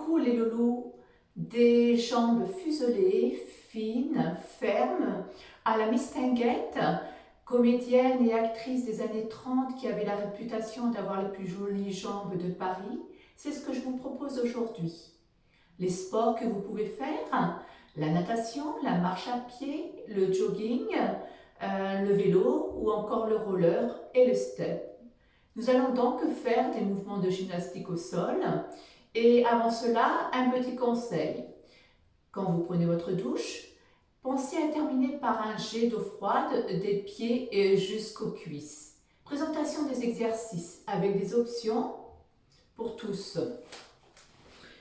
Coco les loulous, des jambes fuselées, fines, fermes, à la Mistinguett, comédienne et actrice des années 30 qui avait la réputation d'avoir les plus jolies jambes de Paris, c'est ce que je vous propose aujourd'hui. Les sports que vous pouvez faire, la natation, la marche à pied, le jogging, le vélo ou encore le roller et le step. Nous allons donc faire des mouvements de gymnastique au sol. Et avant cela, un petit conseil. Quand vous prenez votre douche, pensez à terminer par un jet d'eau froide des pieds jusqu'aux cuisses. Présentation des exercices avec des options pour tous.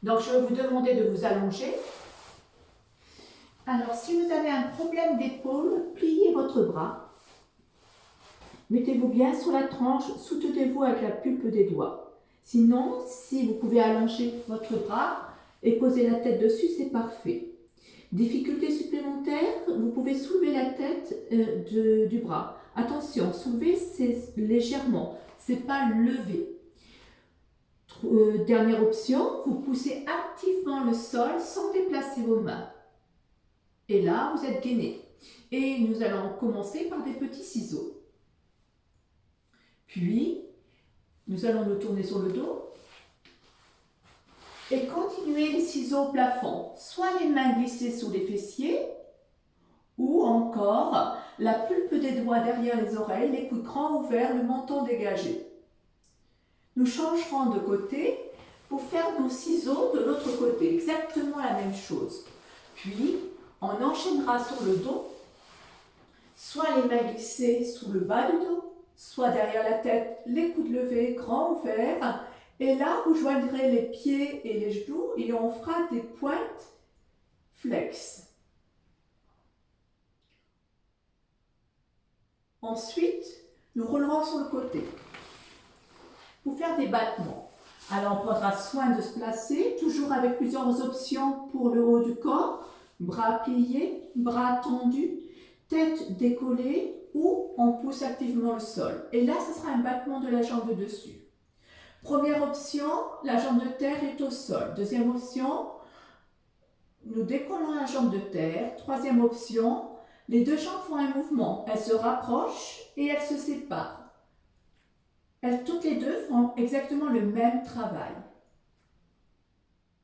Donc, je vais vous demander de vous allonger. Alors, si vous avez un problème d'épaule, pliez votre bras. Mettez-vous bien sur la tranche, soutenez-vous avec la pulpe des doigts. Sinon, si vous pouvez allonger votre bras et poser la tête dessus, c'est parfait. Difficulté supplémentaire, vous pouvez soulever la tête du bras. Attention, soulever, c'est légèrement, c'est pas lever. Dernière option, vous poussez activement le sol sans déplacer vos mains. Et là, vous êtes gainé. Et nous allons commencer par des petits ciseaux. Puis, nous allons nous tourner sur le dos et continuer les ciseaux au plafond. Soit les mains glissées sous les fessiers ou encore la pulpe des doigts derrière les oreilles, les coudes grands ouverts, le menton dégagé. Nous changerons de côté pour faire nos ciseaux de l'autre côté, exactement la même chose. Puis, on enchaînera sur le dos, soit les mains glissées sous le bas du dos, soit derrière la tête, les coudes levés, grands ouverts. Et là, vous joindrez les pieds et les genoux et on fera des pointes flex. Ensuite, nous roulerons sur le côté pour faire des battements. Alors, on prendra soin de se placer, toujours avec plusieurs options pour le haut du corps. Bras pliés, bras tendus, tête décollée ou on pousse activement le sol. Et là, ce sera un battement de la jambe de dessus. Première option, la jambe de terre est au sol. Deuxième option, nous décollons la jambe de terre. Troisième option, les deux jambes font un mouvement. Elles se rapprochent et elles se séparent. Toutes les deux font exactement le même travail.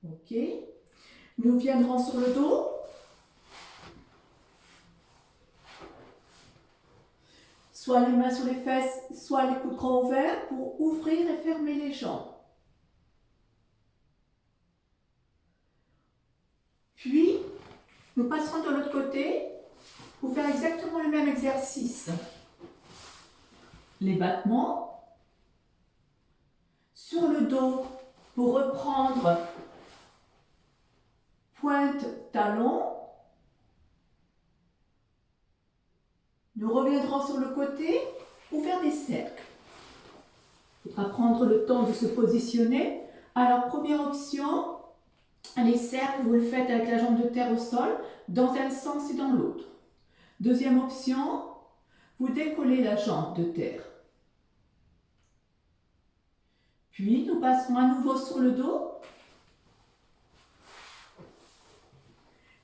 Ok. Nous viendrons sur le dos. Soit les mains sur les fesses, soit les coudes grands ouverts pour ouvrir et fermer les jambes. Puis, nous passerons de l'autre côté pour faire exactement le même exercice. Les battements. Sur le dos pour reprendre pointe talon. Nous reviendrons sur le côté pour faire des cercles. Il faudra prendre le temps de se positionner. Alors, première option, les cercles, vous le faites avec la jambe de terre au sol, dans un sens et dans l'autre. Deuxième option, vous décollez la jambe de terre. Puis, nous passerons à nouveau sur le dos.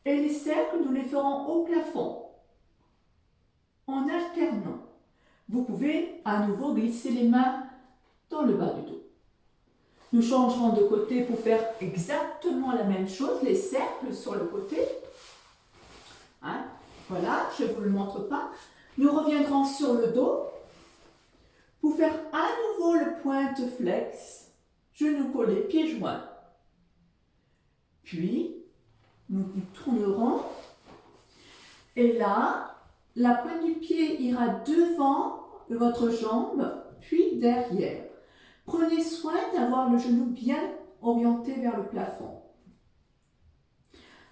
Et les cercles, nous les ferons au plafond, en alternant. Vous pouvez à nouveau glisser les mains dans le bas du dos. Nous changerons de côté pour faire exactement la même chose, les cercles sur le côté. Hein? Voilà, je ne vous le montre pas. Nous reviendrons sur le dos pour faire à nouveau le pointe flex, genoux collés, pieds joints. Puis, nous tournerons et là, la pointe du pied ira devant votre jambe, puis derrière. Prenez soin d'avoir le genou bien orienté vers le plafond.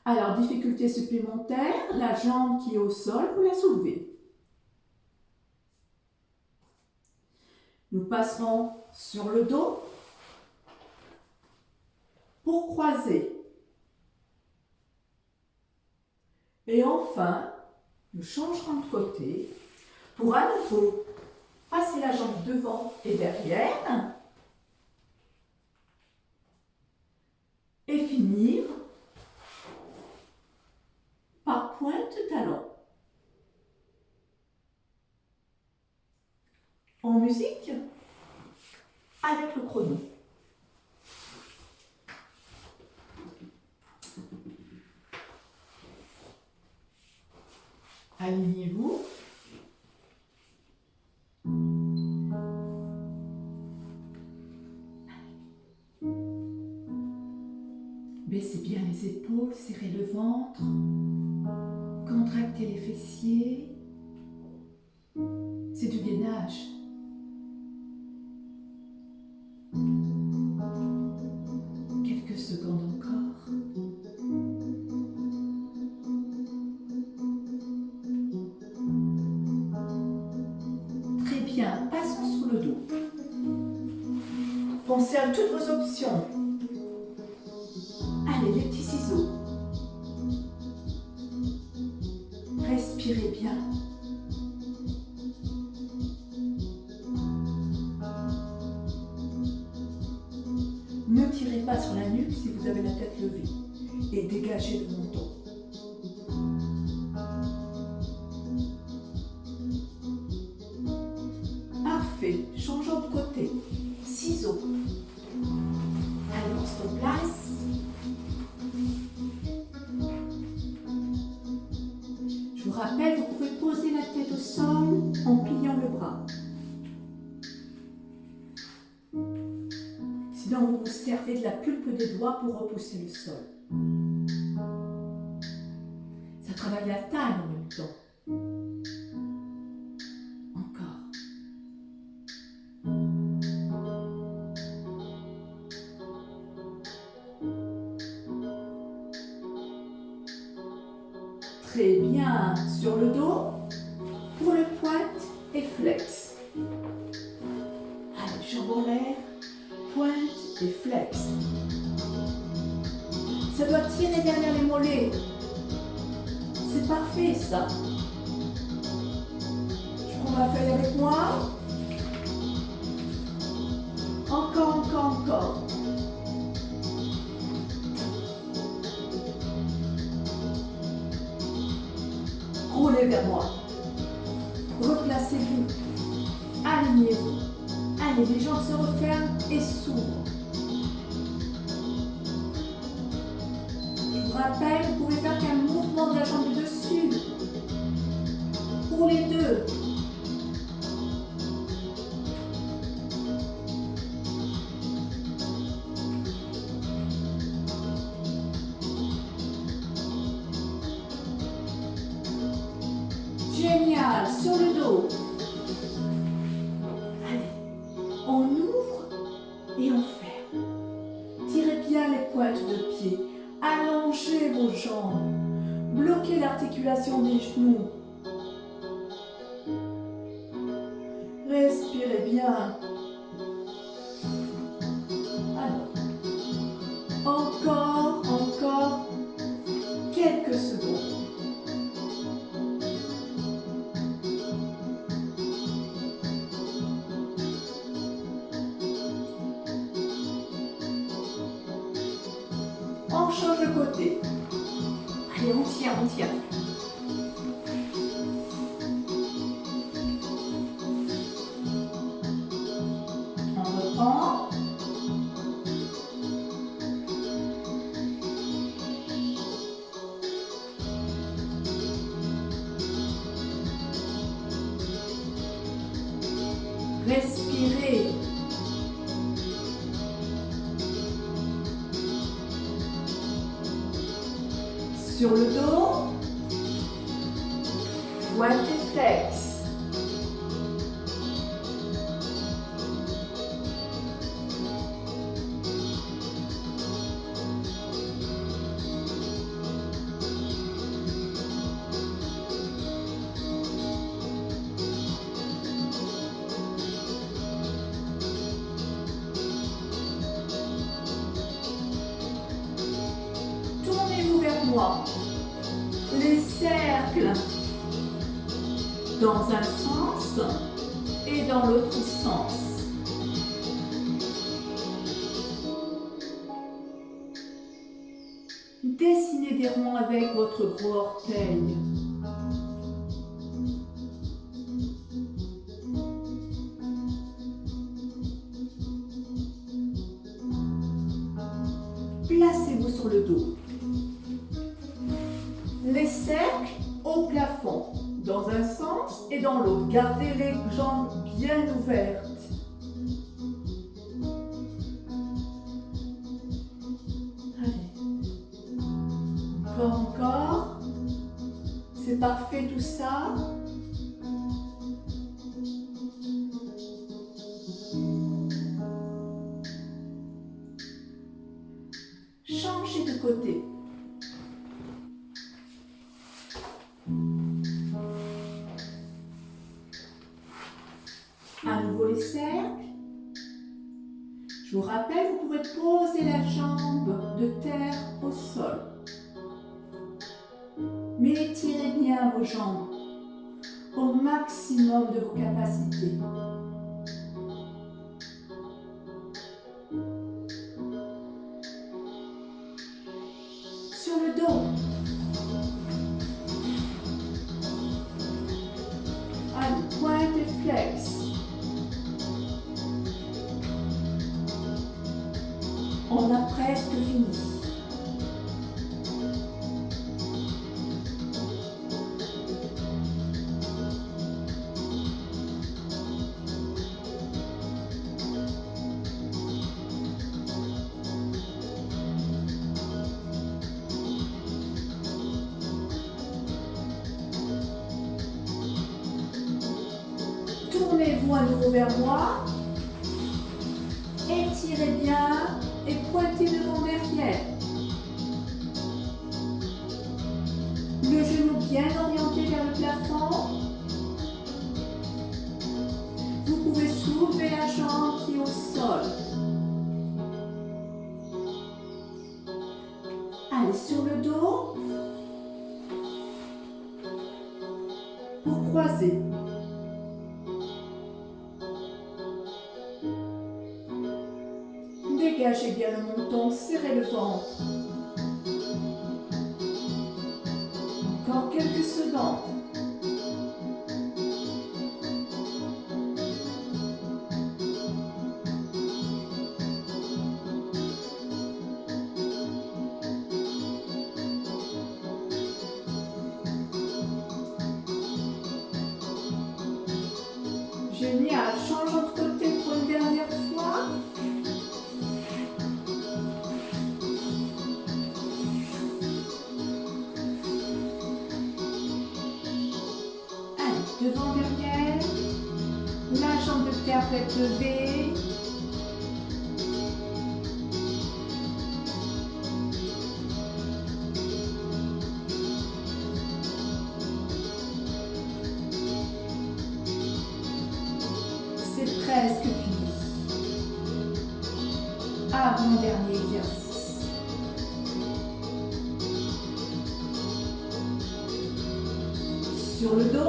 Alors, difficulté supplémentaire, la jambe qui est au sol, vous la soulevez. Nous passerons sur le dos pour croiser. Et enfin, nous changerons de côté pour à nouveau passer la jambe devant et derrière. Et finir musique avec le chrono. Alignez-vous. Baissez bien les épaules, serrez le ventre, contractez les fessiers. C'est du gainage. Quelques secondes encore. Très bien, passons sous le dos. Pensez à toutes vos options. Allez, les petits ciseaux. Respirez bien. Ne tirez pas sur la nuque si vous avez la tête levée et dégagez le menton. Parfait. Changeons de côté. Ciseaux. Allez, on se replace. Je vous rappelle, vous pouvez poser la tête au sol en pliant le bras. Sinon, vous vous servez de la pulpe des doigts pour repousser le sol. Ça travaille la taille en même temps. Encore. Très bien. Sur le dos, pour le pointe et flex. Allez, jambes en l'air, pointe et flex. Ça doit tirer derrière les mollets. C'est parfait ça. Je prends ma feuille avec moi. Encore, encore, encore. Roulez vers moi. Replacez-vous. Alignez-vous. Allez, les jambes se referment et s'ouvrent. Je vous rappelle, vous pouvez faire qu'un mouvement de la jambe du dessus. Pour les deux. Génial, sur le dos. Allez, on ouvre et on ferme. Tirez bien les pointes de pied. Allongez vos jambes. Bloquez l'articulation des genoux. Respirez bien. Alors, encore quelques secondes. On change de côté. Allez, on tient, on tient. On reprend. Respirez. Sur le dos, pointe et flex. Tournez-vous vers moi. Les cercles dans un sens et dans l'autre sens. Dessinez des ronds avec votre gros orteil. tournez-vous sur le dos. Les cercles au plafond, dans un sens et dans l'autre. Gardez les jambes bien ouvertes. Allez. Encore. C'est parfait tout ça. Changez de côté. À nouveau les cercles. Je vous rappelle, vous pouvez poser la jambe de terre au sol. Mais étirez bien vos jambes au maximum de vos capacités. Sur le dos. Allez, pointe et flex. On a presque fini. Tournez-vous à nouveau vers moi. Étirez bien et pointez devant derrière. Le genou bien orienté vers le plafond. Vous pouvez soulever la jambe qui est au sol. Allez, sur le dos. Pour croiser. Dégagez bien le menton, serrez le ventre. Encore quelques secondes. Génial, changeons de côté pour une dernière fois. Devant, derrière, la jambe de terre peut être levée. C'est presque fini. Avant-dernier exercice. Sur le dos.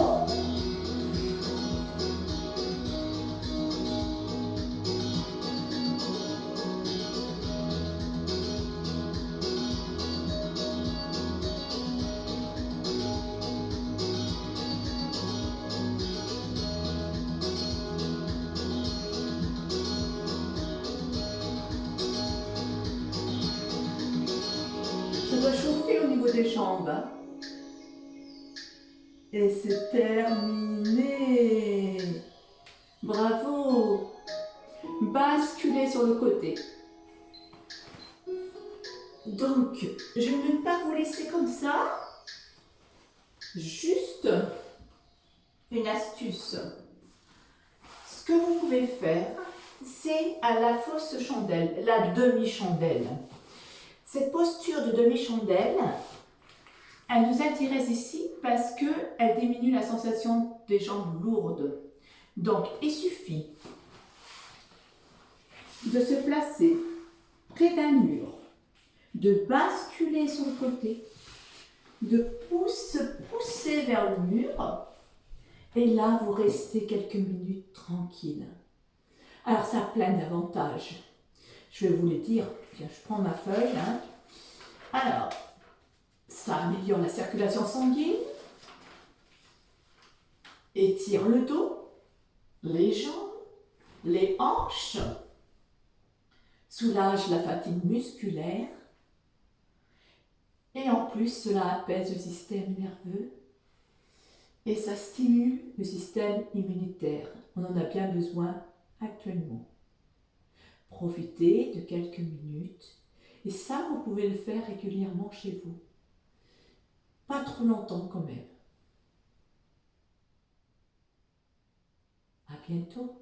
Ça doit chauffer au niveau des jambes. Et c'est terminé. Bravo. Basculez sur le côté. Donc, je ne vais pas vous laisser comme ça. Juste une astuce. Ce que vous pouvez faire, c'est à la fausse chandelle, la demi-chandelle. Cette posture de demi-chandelle, elle nous intéresse ici parce qu'elle diminue la sensation des jambes lourdes. Donc, il suffit de se placer près d'un mur, de basculer sur le côté, de pousser vers le mur, et là, vous restez quelques minutes tranquille. Alors, ça a plein d'avantages. Je vais vous les dire. Tiens, je prends ma feuille. Alors, ça améliore la circulation sanguine, étire le dos, les jambes, les hanches, soulage la fatigue musculaire Et en plus, cela apaise le système nerveux et ça stimule le système immunitaire. On en a bien besoin actuellement. Profitez de quelques minutes et ça, vous pouvez le faire régulièrement chez vous. Pas trop longtemps quand même. À bientôt.